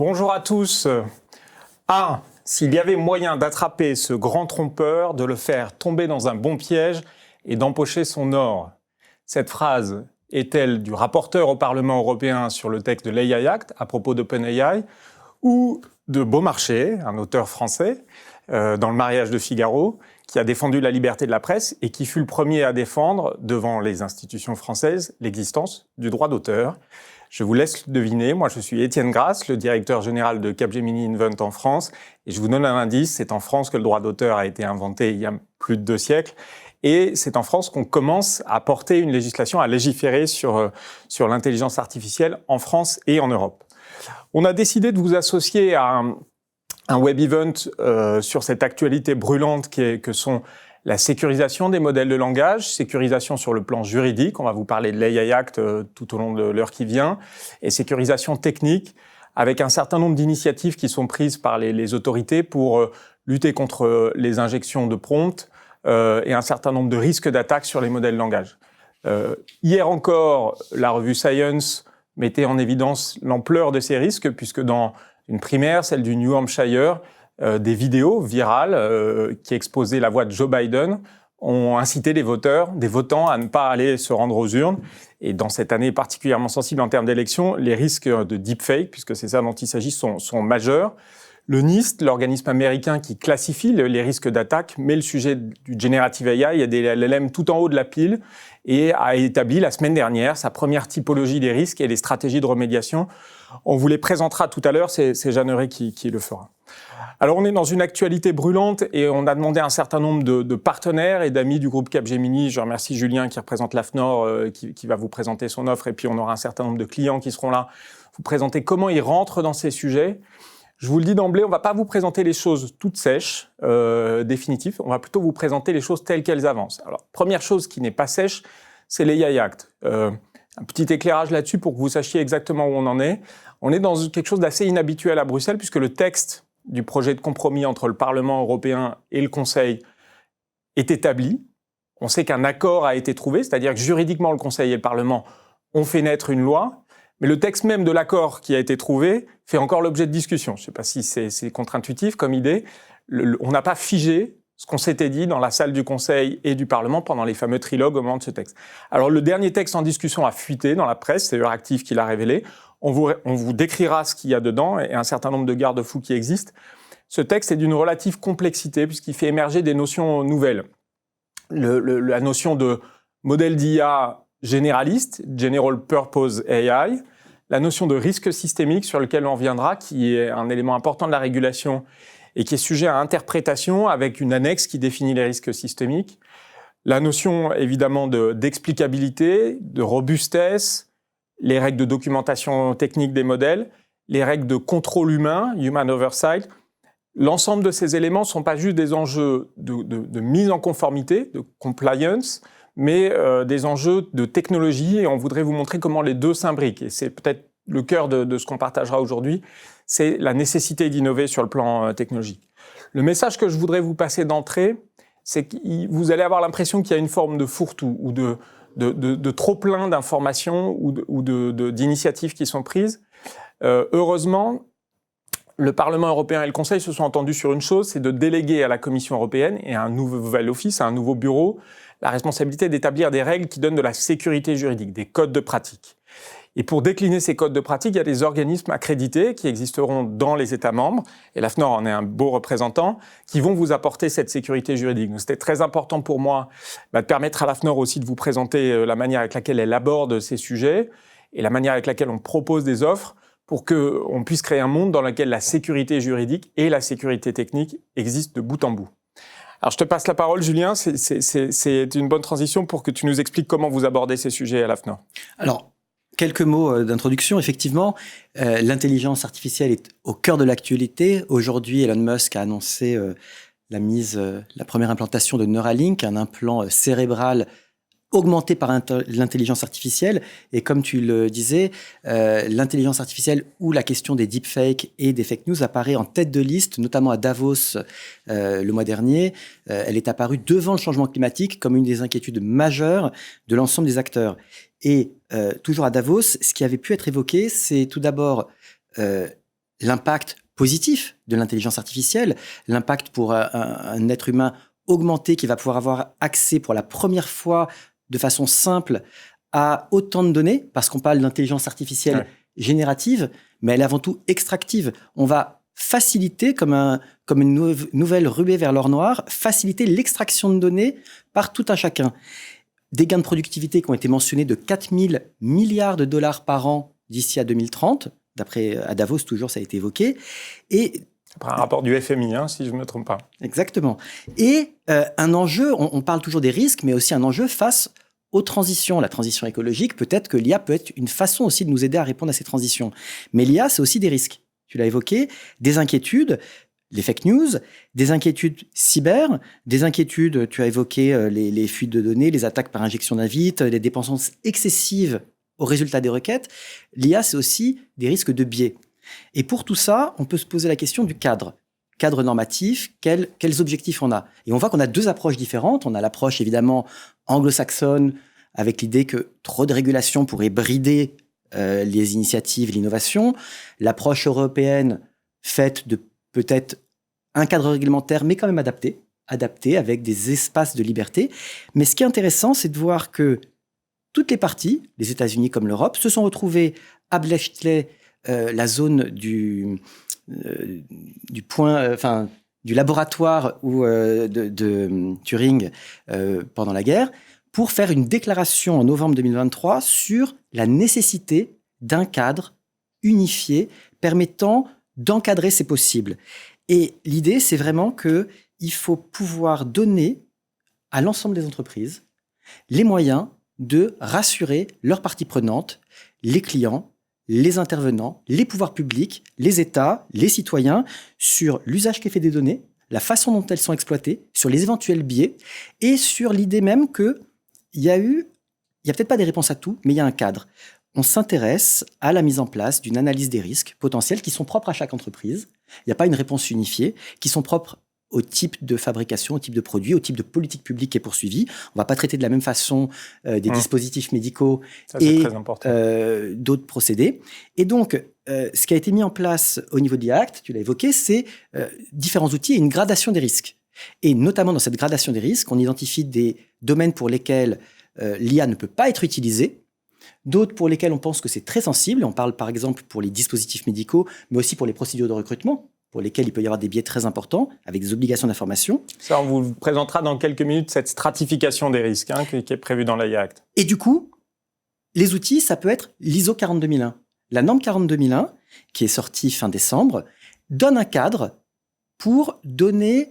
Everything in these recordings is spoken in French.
Bonjour à tous. S'il y avait moyen d'attraper ce grand trompeur, de le faire tomber dans un bon piège et d'empocher son or. Cette phrase est-elle du rapporteur au Parlement européen sur le texte de l'AI Act à propos d'OpenAI ou de Beaumarchais, un auteur français, dans Le mariage de Figaro, qui a défendu la liberté de la presse et qui fut le premier à défendre, devant les institutions françaises, l'existence du droit d'auteur. Je vous laisse deviner, moi je suis Étienne Grasse, le directeur général de Capgemini Invent en France, et je vous donne un indice, c'est en France que le droit d'auteur a été inventé il y a plus de 2 siècles, et c'est en France qu'on commence à porter une législation, à légiférer sur l'intelligence artificielle en France et en Europe. On a décidé de vous associer à un web event sur cette actualité brûlante que sont la sécurisation des modèles de langage, sécurisation sur le plan juridique, on va vous parler de l'AI Act tout au long de l'heure qui vient, et sécurisation technique, avec un certain nombre d'initiatives qui sont prises par les autorités pour lutter contre les injections de prompts et un certain nombre de risques d'attaque sur les modèles de langage. Hier encore, la revue Science mettait en évidence l'ampleur de ces risques, puisque dans une primaire, celle du New Hampshire, des vidéos virales qui exposaient la voix de Joe Biden ont incité des votants à ne pas aller se rendre aux urnes. Et dans cette année particulièrement sensible en termes d'élections, les risques de deepfake, puisque c'est ça dont il s'agit, sont majeurs. Le NIST, l'organisme américain qui classifie les risques d'attaque, met le sujet du Generative AI et des LLM tout en haut de la pile et a établi la semaine dernière sa première typologie des risques et les stratégies de remédiation. On vous les présentera tout à l'heure, c'est Jeanneret qui le fera. Alors on est dans une actualité brûlante et on a demandé à un certain nombre de partenaires et d'amis du groupe Capgemini. Je remercie Julien qui représente l'AFNOR, qui va vous présenter son offre, et puis on aura un certain nombre de clients qui seront là, vous présenter comment ils rentrent dans ces sujets. Je vous le dis d'emblée, on ne va pas vous présenter les choses toutes sèches, définitives, on va plutôt vous présenter les choses telles qu'elles avancent. Alors, première chose qui n'est pas sèche, c'est l'AI Act. Un petit éclairage là-dessus pour que vous sachiez exactement où on en est. On est dans quelque chose d'assez inhabituel à Bruxelles, puisque le texte du projet de compromis entre le Parlement européen et le Conseil est établi. On sait qu'un accord a été trouvé, c'est-à-dire que juridiquement, le Conseil et le Parlement ont fait naître une loi, mais le texte même de l'accord qui a été trouvé fait encore l'objet de discussion. Je ne sais pas si c'est contre-intuitif comme idée. On n'a pas figé ce qu'on s'était dit dans la salle du Conseil et du Parlement pendant les fameux trilogues au moment de ce texte. Alors, le dernier texte en discussion a fuité dans la presse, c'est Euractiv qui l'a révélé. On vous décrira ce qu'il y a dedans et un certain nombre de garde-fous qui existent. Ce texte est d'une relative complexité puisqu'il fait émerger des notions nouvelles. La notion de modèle d'IA généraliste, General Purpose AI, la notion de risque systémique sur lequel on reviendra, qui est un élément important de la régulation et qui est sujet à interprétation avec une annexe qui définit les risques systémiques, la notion évidemment d'explicabilité, de robustesse, les règles de documentation technique des modèles, les règles de contrôle humain, human oversight. L'ensemble de ces éléments ne sont pas juste des enjeux de mise en conformité, de compliance, mais des enjeux de technologie, et on voudrait vous montrer comment les deux s'imbriquent. Et c'est peut-être le cœur de ce qu'on partagera aujourd'hui, c'est la nécessité d'innover sur le plan technologique. Le message que je voudrais vous passer d'entrée, c'est que vous allez avoir l'impression qu'il y a une forme de fourre-tout ou de trop plein d'informations ou d'initiatives qui sont prises. Heureusement, le Parlement européen et le Conseil se sont entendus sur une chose, c'est de déléguer à la Commission européenne et à un nouvel office, à un nouveau bureau, la responsabilité d'établir des règles qui donnent de la sécurité juridique, des codes de pratique. Et pour décliner ces codes de pratique, il y a des organismes accrédités qui existeront dans les États membres, et l'AFNOR en est un beau représentant, qui vont vous apporter cette sécurité juridique. Donc c'était très important pour moi de permettre à l'AFNOR aussi de vous présenter la manière avec laquelle elle aborde ces sujets et la manière avec laquelle on propose des offres pour qu'on puisse créer un monde dans lequel la sécurité juridique et la sécurité technique existent de bout en bout. Alors je te passe la parole, Julien, c'est une bonne transition pour que tu nous expliques comment vous abordez ces sujets à l'AFNOR. Alors, quelques mots d'introduction. Effectivement, l'intelligence artificielle est au cœur de l'actualité. Aujourd'hui, Elon Musk a annoncé la première implantation de Neuralink, un implant cérébral augmenté par l'intelligence artificielle. Et comme tu le disais, l'intelligence artificielle ou la question des deepfakes et des fake news apparaît en tête de liste, notamment à Davos le mois dernier. Elle est apparue devant le changement climatique comme une des inquiétudes majeures de l'ensemble des acteurs. Et toujours à Davos, ce qui avait pu être évoqué, c'est tout d'abord l'impact positif de l'intelligence artificielle, l'impact pour un être humain augmenté qui va pouvoir avoir accès pour la première fois de façon simple à autant de données, parce qu'on parle d'intelligence artificielle générative, mais elle est avant tout extractive. On va faciliter, comme une nouvelle ruée vers l'or noir, faciliter l'extraction de données par tout un chacun. Des gains de productivité qui ont été mentionnés de 4 000 milliards de dollars par an d'ici à 2030, d'après à Davos, toujours, ça a été évoqué. Et après un rapport du FMI, si je ne me trompe pas. Exactement. Et un enjeu, on parle toujours des risques, mais aussi un enjeu face aux transitions. La transition écologique, peut-être que l'IA peut être une façon aussi de nous aider à répondre à ces transitions. Mais l'IA, c'est aussi des risques. Tu l'as évoqué, des inquiétudes, les fake news, des inquiétudes cyber, des inquiétudes, tu as évoqué les fuites de données, les attaques par injection d'invite, les dépendances excessives au résultat des requêtes. L'IA, c'est aussi des risques de biais. Et pour tout ça, on peut se poser la question du cadre. Cadre normatif, quels objectifs on a? Et on voit qu'on a deux approches différentes. On a l'approche évidemment anglo-saxonne, avec l'idée que trop de régulation pourrait brider les initiatives, l'innovation. L'approche européenne, faite de peut-être un cadre réglementaire, mais quand même adapté avec des espaces de liberté. Mais ce qui est intéressant, c'est de voir que toutes les parties, les États-Unis comme l'Europe, se sont retrouvées à Bletchley, la zone du laboratoire de Turing pendant la guerre, pour faire une déclaration en novembre 2023 sur la nécessité d'un cadre unifié permettant d'encadrer ces possibles. Et l'idée, c'est vraiment qu'il faut pouvoir donner à l'ensemble des entreprises les moyens de rassurer leurs parties prenantes, les clients, les intervenants, les pouvoirs publics, les États, les citoyens, sur l'usage qui est fait des données, la façon dont elles sont exploitées, sur les éventuels biais, et sur l'idée même qu'il y a peut-être pas des réponses à tout, mais il y a un cadre. On s'intéresse à la mise en place d'une analyse des risques potentiels qui sont propres à chaque entreprise. Il n'y a pas une réponse unifiée, qui sont propres au type de fabrication, au type de produit, au type de politique publique qui est poursuivie. On ne va pas traiter de la même façon des dispositifs médicaux et d'autres procédés. Et donc, ce qui a été mis en place au niveau de l'IA Act, tu l'as évoqué, c'est différents outils et une gradation des risques. Et notamment dans cette gradation des risques, on identifie des domaines pour lesquels l'IA ne peut pas être utilisée, d'autres pour lesquels on pense que c'est très sensible. On parle par exemple pour les dispositifs médicaux, mais aussi pour les procédures de recrutement, pour lesquels il peut y avoir des biais très importants, avec des obligations d'information. Ça, on vous présentera dans quelques minutes cette stratification des risques qui est prévue dans l'IA Act. Et du coup, les outils, ça peut être l'ISO 42001. La norme 42001, qui est sortie fin décembre, donne un cadre pour donner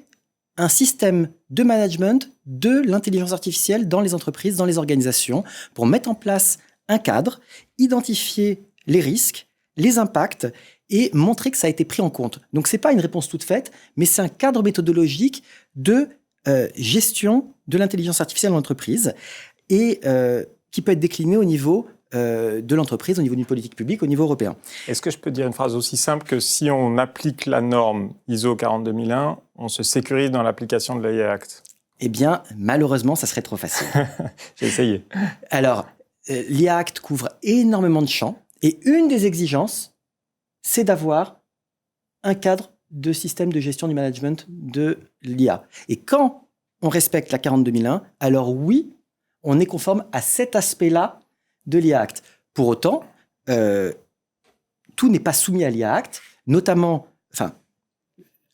un système de management de l'intelligence artificielle dans les entreprises, dans les organisations, pour mettre en place un cadre, identifier les risques, les impacts, et montrer que ça a été pris en compte. Donc, ce n'est pas une réponse toute faite, mais c'est un cadre méthodologique de gestion de l'intelligence artificielle en entreprise et qui peut être décliné au niveau de l'entreprise, au niveau d'une politique publique, au niveau européen. Est-ce que je peux dire une phrase aussi simple que si on applique la norme ISO 42001, on se sécurise dans l'application de l'IA Act? Eh bien, malheureusement, ça serait trop facile. J'ai essayé. Alors, l'IA Act couvre énormément de champs et une des exigences, c'est d'avoir un cadre de système de gestion du management de l'IA. Et quand on respecte la 42001, alors oui, on est conforme à cet aspect-là de l'IA Act. Pour autant, tout n'est pas soumis à l'IA Act, notamment,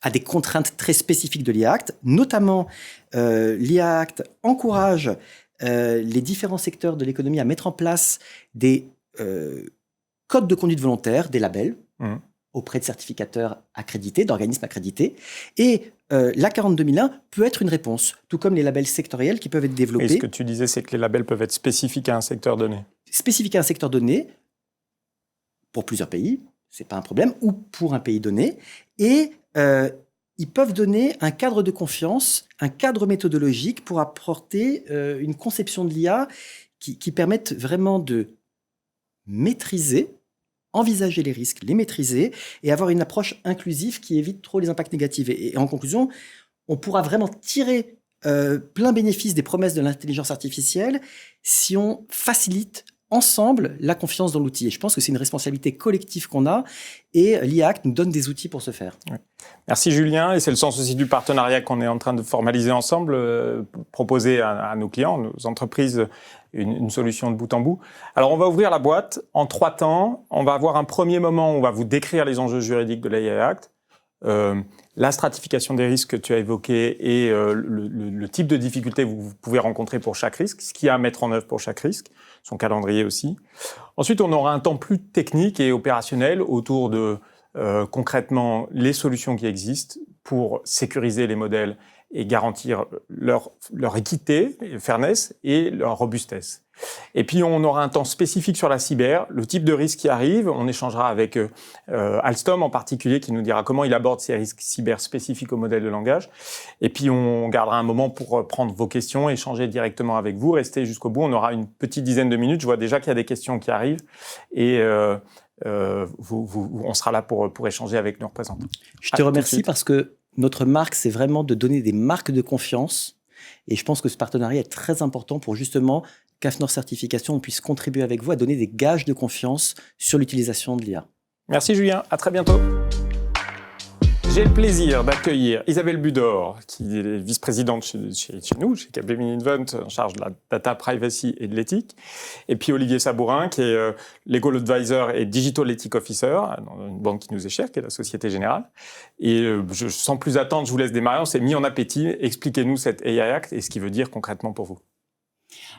à des contraintes très spécifiques de l'IA Act. Notamment, l'IA Act encourage les différents secteurs de l'économie à mettre en place des codes de conduite volontaire, des labels, auprès de certificateurs accrédités, d'organismes accrédités. Et la 42001 peut être une réponse, tout comme les labels sectoriels qui peuvent être développés. Et ce que tu disais, c'est que les labels peuvent être spécifiques à un secteur donné. Spécifiques à un secteur donné, pour plusieurs pays, ce n'est pas un problème, ou pour un pays donné. Et ils peuvent donner un cadre de confiance, un cadre méthodologique pour apporter une conception de l'IA qui permette vraiment de maîtriser, envisager les risques, les maîtriser et avoir une approche inclusive qui évite trop les impacts négatifs. Et en conclusion, on pourra vraiment tirer plein bénéfice des promesses de l'intelligence artificielle si on facilite ensemble la confiance dans l'outil. Et je pense que c'est une responsabilité collective qu'on a et l'IA-Act nous donne des outils pour ce faire. Ouais. Merci Julien, et c'est le sens aussi du partenariat qu'on est en train de formaliser ensemble, proposer à nos clients, nos entreprises, une solution de bout en bout. Alors on va ouvrir la boîte en 3 temps. On va avoir un premier moment où on va vous décrire les enjeux juridiques de l'AI Act, la stratification des risques que tu as évoqué et le type de difficulté que vous pouvez rencontrer pour chaque risque, ce qu'il y a à mettre en œuvre pour chaque risque, son calendrier aussi. Ensuite, on aura un temps plus technique et opérationnel autour de concrètement les solutions qui existent pour sécuriser les modèles et garantir leur équité, fairness et leur robustesse. Et puis, on aura un temps spécifique sur la cyber, le type de risque qui arrive. On échangera avec Alstom en particulier, qui nous dira comment il aborde ces risques cyber spécifiques au modèle de langage. Et puis, on gardera un moment pour prendre vos questions, échanger directement avec vous, rester jusqu'au bout. On aura une petite dizaine de minutes. Je vois déjà qu'il y a des questions qui arrivent. Et on sera là pour échanger avec nos représentants. Je te remercie parce que notre marque, c'est vraiment de donner des marques de confiance. Et je pense que ce partenariat est très important pour justement qu'AFNOR Certification on puisse contribuer avec vous à donner des gages de confiance sur l'utilisation de l'IA. Merci Julien, à très bientôt. J'ai le plaisir d'accueillir Isabelle Budor, qui est vice-présidente chez nous, chez Capgemini Invent, en charge de la data privacy et de l'éthique. Et puis Olivier Sabourin, qui est Legal Advisor et Digital Ethics Officer, dans une banque qui nous est chère, qui est la Société Générale. Et sans plus attendre, je vous laisse démarrer. On s'est mis en appétit. Expliquez-nous cette AI Act et ce qu'il veut dire concrètement pour vous.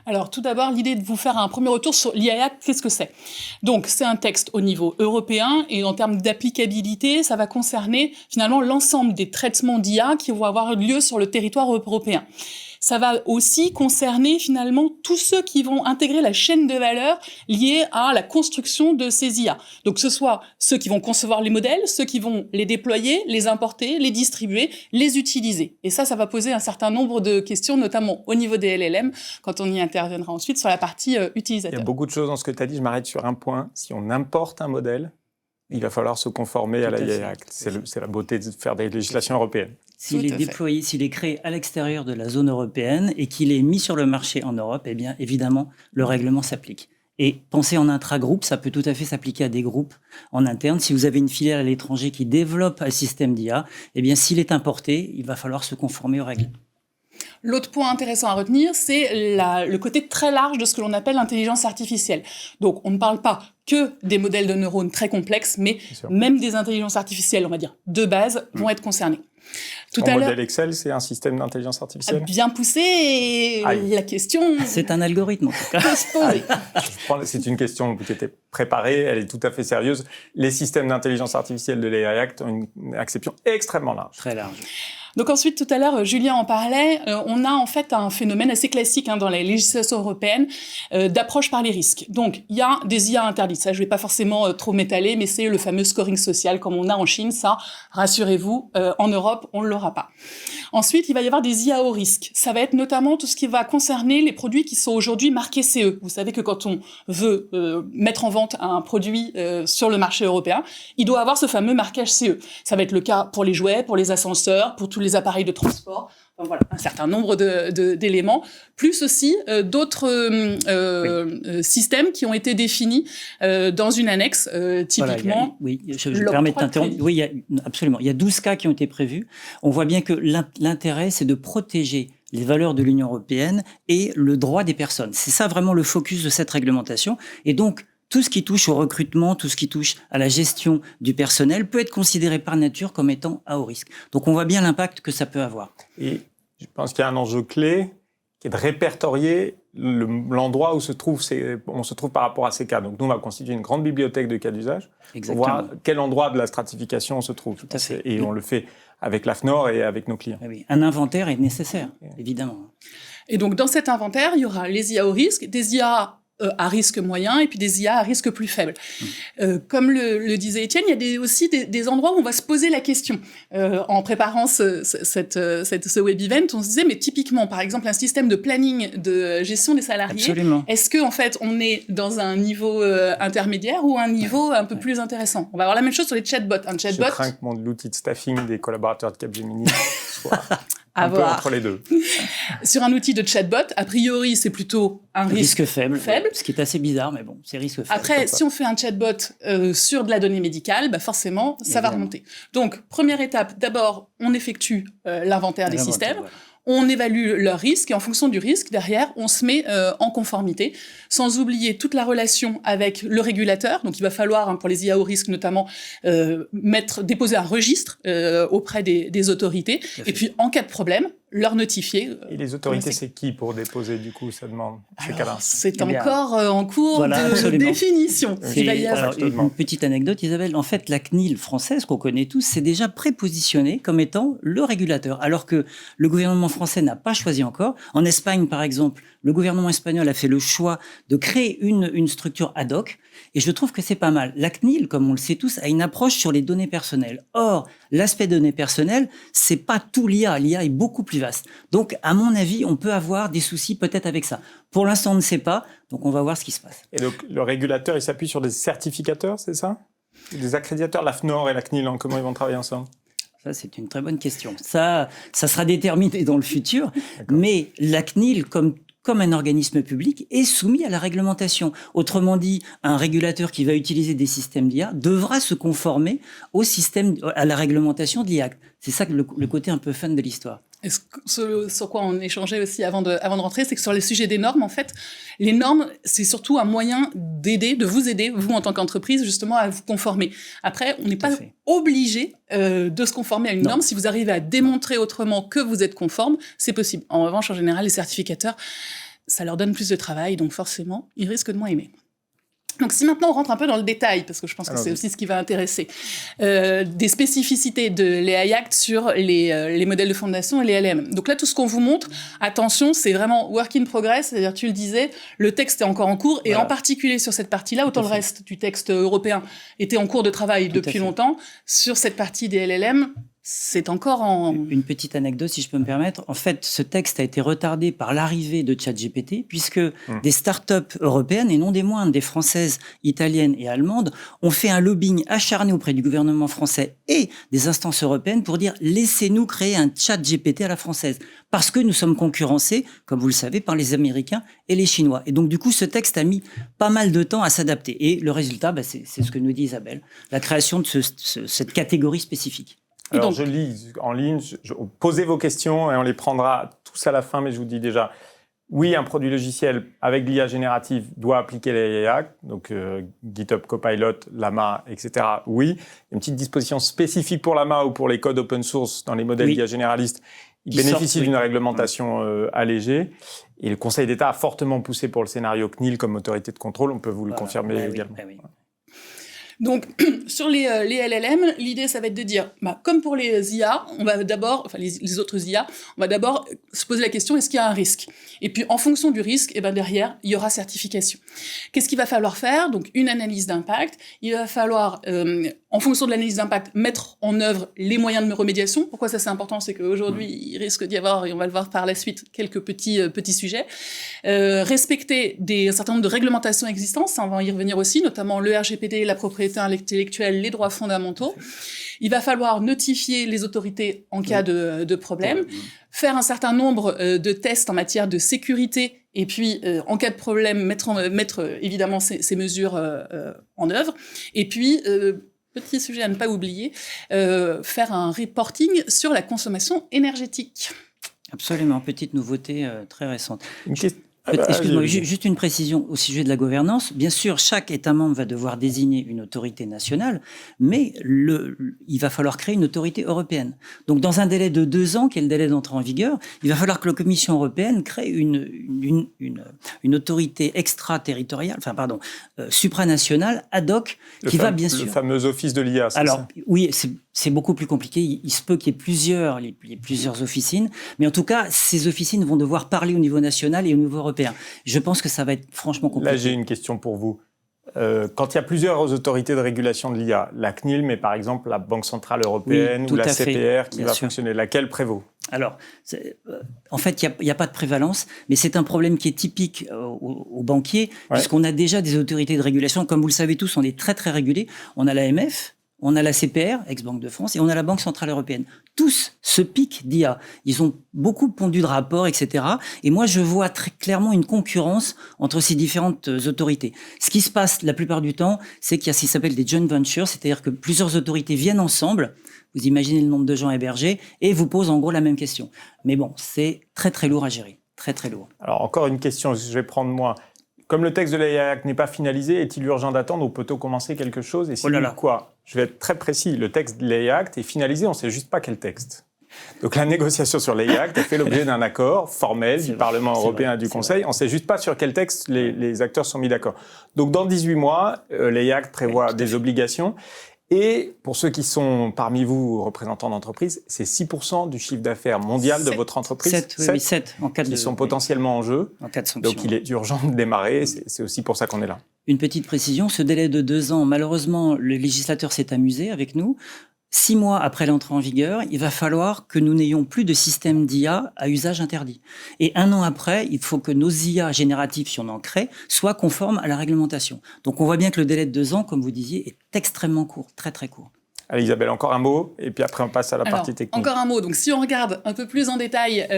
Alors, tout d'abord, l'idée de vous faire un premier retour sur l'IA Act, qu'est-ce que c'est ? Donc, c'est un texte au niveau européen et en termes d'applicabilité, ça va concerner finalement l'ensemble des traitements d'IA qui vont avoir lieu sur le territoire européen. Ça va aussi concerner finalement tous ceux qui vont intégrer la chaîne de valeur liée à la construction de ces IA. Donc, que ce soit ceux qui vont concevoir les modèles, ceux qui vont les déployer, les importer, les distribuer, les utiliser. Et ça va poser un certain nombre de questions, notamment au niveau des LLM, quand on y interviendra ensuite sur la partie utilisateur. Il y a beaucoup de choses dans ce que tu as dit. Je m'arrête sur un point. Si on importe un modèle, il va falloir se conformer à la AI Act. C'est la beauté de faire des législations européennes. S'il est déployé, s'il est créé à l'extérieur de la zone européenne et qu'il est mis sur le marché en Europe, eh bien, évidemment, le règlement s'applique. Et penser en intragroupe, ça peut tout à fait s'appliquer à des groupes en interne. Si vous avez une filiale à l'étranger qui développe un système d'IA, eh bien, s'il est importé, il va falloir se conformer aux règles. L'autre point intéressant à retenir, c'est le côté très large de ce que l'on appelle l'intelligence artificielle. Donc, on ne parle pas que des modèles de neurones très complexes, mais même des intelligences artificielles, on va dire, de base, vont être concernées. Ton modèle Excel, c'est un système d'intelligence artificielle ? Bien poussé, et la question... C'est un algorithme, en tout cas. Peut se poser. C'est une question qui était préparée, elle est tout à fait sérieuse. Les systèmes d'intelligence artificielle de l'AI Act ont une acception extrêmement large. Très large. Donc ensuite, tout à l'heure, Julien en parlait, on a en fait un phénomène assez classique dans la législation européenne d'approche par les risques. Donc, il y a des IA interdites. Ça, je vais pas forcément trop m'étaler, mais c'est le fameux scoring social comme on a en Chine. Ça, rassurez-vous, en Europe, on ne l'aura pas. Ensuite, il va y avoir des IA au risque. Ça va être notamment tout ce qui va concerner les produits qui sont aujourd'hui marqués CE. Vous savez que quand on veut mettre en vente un produit sur le marché européen, il doit avoir ce fameux marquage CE. Ça va être le cas pour les jouets, pour les ascenseurs, pour tous les appareils de transport. Enfin, voilà, un certain nombre d'éléments, plus aussi d'autres systèmes qui ont été définis dans une annexe, typiquement. Voilà, je me permets de t'interrompre. Oui, absolument. Il y a 12 cas qui ont été prévus. On voit bien que l'intérêt, c'est de protéger les valeurs de l'Union européenne et le droit des personnes. C'est ça vraiment le focus de cette réglementation. Et donc, tout ce qui touche au recrutement, tout ce qui touche à la gestion du personnel peut être considéré par nature comme étant à haut risque. Donc, on voit bien l'impact que ça peut avoir. Et je pense qu'il y a un enjeu clé qui est de répertorier l'endroit où on se trouve par rapport à ces cas. Donc, nous, on va constituer une grande bibliothèque de cas d'usage pour voir quel endroit de la stratification on se trouve. Tout à fait. Et on le fait avec l'AFNOR et avec nos clients. Oui, un inventaire est nécessaire, évidemment. Et donc, dans cet inventaire, il y aura les IA au risque, des IA à risque moyen et puis des IA à risque plus faible. Comme le disait Étienne, il y a aussi des endroits où on va se poser la question. En préparant ce web event, on se disait, mais typiquement, par exemple, un système de planning de gestion des salariés, absolument. Est-ce que en fait, on est dans un niveau intermédiaire ou un niveau un peu plus intéressant ? On va avoir la même chose sur les chatbots. Je crains que l'outil de staffing des collaborateurs de Capgemini soit À Un peu voir. entre les deux. Sur un outil de chatbot, a priori, c'est plutôt un risque faible, faible. ce qui est assez bizarre, mais bon, c'est risque faible. Après, si on fait un chatbot sur de la donnée médicale, forcément, ça va Évidemment. remonter. Donc, première étape, d'abord, on effectue l'inventaire des L'inventaire, systèmes. voilà. On évalue leur risque et en fonction du risque, derrière, on se met en conformité, sans oublier toute la relation avec le régulateur. Donc, il va falloir, pour les IA au risque notamment, déposer un registre auprès des autorités. Et puis, en cas de problème, leur notifier. Et les autorités, c'est qui pour déposer, du coup, ça demande ces cas-là? C'est Eh bien, encore en cours voilà, de absolument. définition. Il va y avoir. Alors, une petite anecdote, Isabelle. En fait, la CNIL française, qu'on connaît tous, s'est déjà prépositionnée comme étant le régulateur, alors que le gouvernement français n'a pas choisi encore. En Espagne, par exemple, le gouvernement espagnol a fait le choix de créer une structure ad hoc, et je trouve que c'est pas mal. La CNIL, comme on le sait tous, a une approche sur les données personnelles. Or, l'aspect données personnelles, c'est pas tout l'IA. L'IA est beaucoup plus vaste. Donc, à mon avis, on peut avoir des soucis peut-être avec ça. Pour l'instant, on ne sait pas, donc on va voir ce qui se passe. Et donc, le régulateur, il s'appuie sur des certificateurs, c'est ça? Des accréditateurs, la FNOR et la CNIL, comment ils vont travailler ensemble? Ça, c'est une très bonne question. Ça sera déterminé dans le futur. Mais la CNIL, comme un organisme public, est soumis à la réglementation. Autrement dit, un régulateur qui va utiliser des systèmes d'IA devra se conformer à la réglementation de l'IA. C'est ça le côté un peu fun de l'histoire. Et sur quoi on échangeait aussi avant de rentrer, c'est que sur les sujets des normes, en fait, les normes, c'est surtout un moyen de vous aider, vous en tant qu'entreprise, justement, à vous conformer. Après, on n'est pas obligé de se conformer à une norme. Si vous arrivez à démontrer autrement que vous êtes conforme, c'est possible. En revanche, en général, les certificateurs, ça leur donne plus de travail, donc forcément, ils risquent de moins aimer. Donc, si maintenant on rentre un peu dans le détail, parce que je pense que c'est aussi ce qui va intéresser, des spécificités de l'AI Act sur les modèles de fondation et les LM. Donc là, tout ce qu'on vous montre, attention, c'est vraiment work in progress, c'est-à-dire, tu le disais, le texte est encore en cours, et en particulier sur cette partie-là, autant le reste du texte européen était en cours de travail depuis longtemps, sur cette partie des LLM, c'est encore en... Une petite anecdote, si je peux me permettre. En fait, ce texte a été retardé par l'arrivée de ChatGPT, puisque des startups européennes, et non des moindres, des françaises, italiennes et allemandes, ont fait un lobbying acharné auprès du gouvernement français et des instances européennes pour dire « laissez-nous créer un ChatGPT à la française ». Parce que nous sommes concurrencés, comme vous le savez, par les Américains et les Chinois. Et donc, du coup, ce texte a mis pas mal de temps à s'adapter. Et le résultat, c'est ce que nous dit Isabelle, la création de cette catégorie spécifique. Alors, je lis en ligne, posez vos questions et on les prendra tous à la fin, mais je vous dis déjà, oui, un produit logiciel avec l'IA générative doit appliquer les AI Act, donc GitHub Copilot, Llama, etc. Oui, une petite disposition spécifique pour Llama ou pour les codes open source dans les modèles d'IA généralistes, ils bénéficient d'une réglementation allégée. Et le Conseil d'État a fortement poussé pour le scénario CNIL comme autorité de contrôle, on peut vous le confirmer également. Oui. Donc, sur les LLM, l'idée, ça va être de dire, comme pour les IA, on va d'abord, les autres IA, on va d'abord se poser la question, est-ce qu'il y a un risque? Et puis, en fonction du risque, derrière, il y aura certification. Qu'est-ce qu'il va falloir faire? Donc, une analyse d'impact. Il va falloir, en fonction de l'analyse d'impact, mettre en œuvre les moyens de remédiation. Pourquoi ça, c'est important? C'est qu'aujourd'hui, il risque d'y avoir, et on va le voir par la suite, quelques petits sujets. Respecter un certain nombre de réglementations existantes, ça, on va y revenir aussi, notamment le RGPD, la propriété intellectuelle, les droits fondamentaux. Il va falloir notifier les autorités en cas de problème, faire un certain nombre de tests en matière de sécurité, et puis, en cas de problème, mettre évidemment ces mesures en œuvre. Et puis, petit sujet à ne pas oublier, faire un reporting sur la consommation énergétique. Absolument, petite nouveauté très récente. Excuse-moi, juste une précision au sujet de la gouvernance. Bien sûr, chaque État membre va devoir désigner une autorité nationale, mais il va falloir créer une autorité européenne. Donc, dans un délai de 2 ans, qui est le délai d'entrée en vigueur, il va falloir que la Commission européenne crée une autorité extraterritoriale, supranationale, ad hoc, qui va bien sûr... Le fameux office de l'IA, c'est ça? Oui, c'est beaucoup plus compliqué. Il se peut qu'il y ait plusieurs officines, mais en tout cas, ces officines vont devoir parler au niveau national et au niveau européen. Je pense que ça va être franchement compliqué. Là, j'ai une question pour vous. Quand il y a plusieurs autorités de régulation de l'IA, la CNIL, mais par exemple la Banque Centrale Européenne ou la CPR qui va fonctionner, laquelle prévaut? Alors, en fait, il n'y a pas de prévalence, mais c'est un problème qui est typique aux banquiers, puisqu'on a déjà des autorités de régulation. Comme vous le savez tous, on est très, très régulés. On a l'AMF, on a la CPR, ex-Banque de France, et on a la Banque Centrale Européenne. Tous se piquent d'IA. Ils ont beaucoup pondu de rapports, etc. Et moi, je vois très clairement une concurrence entre ces différentes autorités. Ce qui se passe la plupart du temps, c'est qu'il y a ce qui s'appelle des joint ventures, c'est-à-dire que plusieurs autorités viennent ensemble, vous imaginez le nombre de gens hébergés, et vous posent en gros la même question. Mais bon, c'est très très lourd à gérer. Très très lourd. Alors encore une question, je vais prendre moi. Comme le texte de l'AI Act n'est pas finalisé, est-il urgent d'attendre ou peut-on commencer quelque chose? Et si oui, quoi? Je vais être très précis. Le texte de l'AI Act est finalisé, on ne sait juste pas quel texte. Donc la négociation sur l'AI Act a fait l'objet d'un accord formel du Parlement européen et du Conseil. On ne sait juste pas sur quel texte les acteurs sont mis d'accord. Donc dans 18 mois, l'AI Act prévoit des obligations. Et pour ceux qui sont parmi vous représentants d'entreprise, c'est 6% du chiffre d'affaires mondial de votre entreprise. 7 en cas de... Qui sont potentiellement en jeu. En cas de sanction. Donc il est urgent de démarrer, c'est aussi pour ça qu'on est là. Une petite précision, ce délai de 2 ans, malheureusement, le législateur s'est amusé avec nous. 6 mois après l'entrée en vigueur, il va falloir que nous n'ayons plus de système d'IA à usage interdit. Et 1 an après, il faut que nos IA génératives, si on en crée, soient conformes à la réglementation. Donc on voit bien que le délai de 2 ans, comme vous disiez, est extrêmement court, très très court. Allez Isabelle, encore un mot, et puis après on passe à la partie technique. Encore un mot. Donc, si on regarde un peu plus en détail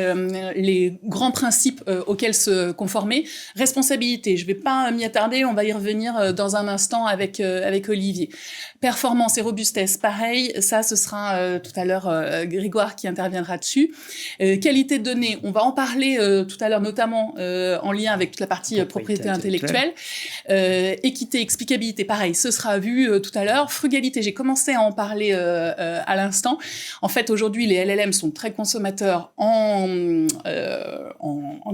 les grands principes auxquels se conformer, responsabilité, je ne vais pas m'y attarder, on va y revenir dans un instant avec Olivier. Performance et robustesse, pareil, ça ce sera tout à l'heure Grégoire qui interviendra dessus. Qualité de données, on va en parler tout à l'heure, notamment en lien avec toute la partie propriété intellectuelle. Équité, explicabilité, pareil, ce sera vu tout à l'heure. Frugalité, j'ai commencé à en parler à l'instant. En fait, aujourd'hui, les LLM sont très consommateurs en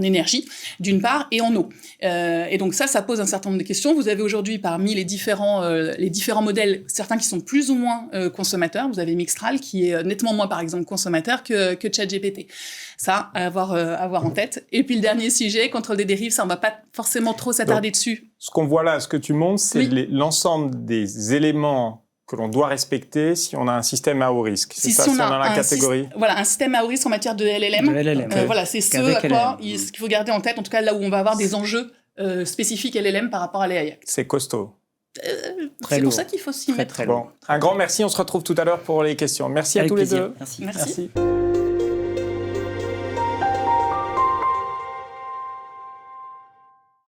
énergie, d'une part, et en eau. Et donc ça pose un certain nombre de questions. Vous avez aujourd'hui, parmi les différents modèles, certains qui sont plus ou moins consommateurs. Vous avez Mixtral, qui est nettement moins, par exemple, consommateur que ChatGPT. Ça, à avoir en tête. Et puis le dernier sujet, contrôle des dérives, ça, on ne va pas forcément trop s'attarder dessus. Ce qu'on voit là, ce que tu montres, c'est l'ensemble des éléments que l'on doit respecter si on a un système à haut risque. C'est ça, si on a dans la catégorie. Voilà, un système à haut risque en matière de LLM. Voilà, c'est ce qu'il faut garder en tête, en tout cas là où on va avoir des enjeux spécifiques LLM par rapport à l'AI. C'est costaud. C'est pour ça qu'il faut s'y mettre. Bon. Un grand merci, on se retrouve tout à l'heure pour les questions. Merci à tous les deux. Merci.